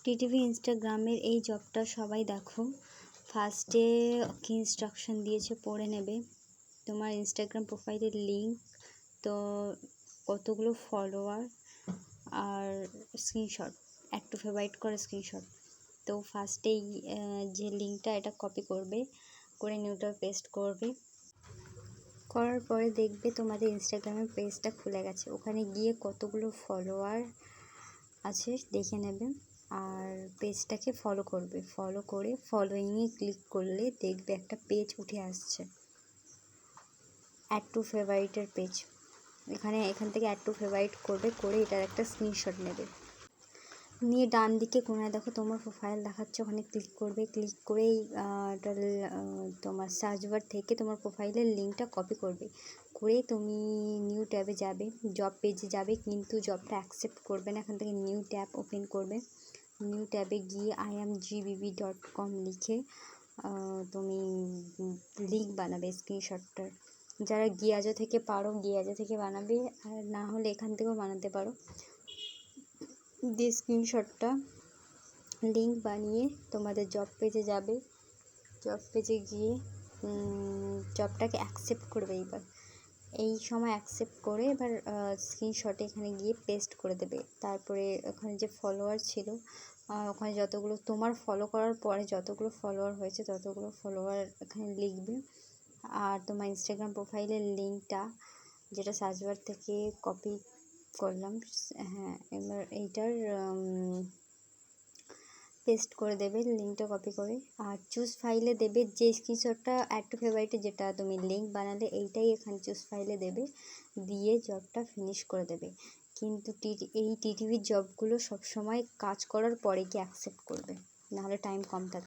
TTV ইনস্টাগ্রামের এই জবটা সবাই দেখো। ফার্স্টে কি ইনস্ট্রাকশন দিয়েছে পড়ে নেবে। তোমার ইনস্টাগ্রাম প্রোফাইলের লিঙ্ক, তো কতগুলো ফলোয়ার আর স্ক্রিনশট, অ্যাড টু ফেভারিট করে স্ক্রিনশট। তো ফার্স্টেই যে লিঙ্কটা এটা কপি করবে, করে নিউটা পেস্ট করবে। করার পরে দেখবে তোমাদের ইনস্টাগ্রামের পেজটা খুলে গেছে। ওখানে গিয়ে কতগুলো ফলোয়ার আছে দেখে নেবে আর পেজটাকে ফলো করবে। ফলো করে ফলোয়িংয়ে ক্লিক করলে দেখবে একটা পেজ উঠে আসছে, অ্যাড টু ফেভারিটের পেজ। এখান থেকে অ্যাড টু ফেভারিট করবে, করে এটার একটা স্ক্রিনশট নেবে। নিয়ে ডান দিকে কোনায় দেখো তোমার প্রোফাইল দেখাচ্ছে, ওখানে ক্লিক করবে। ক্লিক করে তোমার সার্চ বার থেকে তোমার প্রোফাইলের লিঙ্কটা কপি করবে। করে তুমি নিউ ট্যাবে যাবে, জব পেজে যাবে, কিন্তু জবটা অ্যাকসেপ্ট করবে না। এখান থেকে নিউ ট্যাব ওপেন করবে। নিউ ট্যাবে গিয়ে imgbb.com লিখে তুমি লিঙ্ক বানাবে স্ক্রিনশটটার। যারা গিয়াজো থেকে পারো গিয়াজো থেকে বানাবে, আর না হলে এখান থেকেও বানাতে পারো। দিয়ে স্ক্রিনশটটা লিঙ্ক বানিয়ে তোমাদের জব পেজে যাবে। জব পেজে গিয়ে জবটাকে অ্যাকসেপ্ট করবে। এই সময় অ্যাকসেপ্ট করে এবার স্ক্রিনশটে এখানে গিয়ে পেস্ট করে দেবে। তারপরে ওখানে যে ফলোয়ার ছিল, ওখানে যতগুলো তোমার ফলো করার পরে যতগুলো ফলোয়ার হয়েছে ততগুলো ফলোয়ার এখানে লিখবে। আর তোমার ইনস্টাগ্রাম প্রোফাইলের লিঙ্কটা যেটা সার্চ বার থেকে কপি করলাম, হ্যাঁ, এবার এইটার পেস্ট করে দেবে লিঙ্কটা কপি করে। আর চুজ ফাইলে দেবে যে স্ক্রিনশটটা অ্যাড টু ফেভারিটে যেটা তুমি লিঙ্ক বানালে, এইটাই এখানে চুজ ফাইলে দেবে। দিয়ে জবটা ফিনিশ করে দেবে। কিন্তু এই টিটিভির জবগুলো সবসময় কাজ করার পরে কি অ্যাকসেপ্ট করবে, নাহলে টাইম কম থাকে।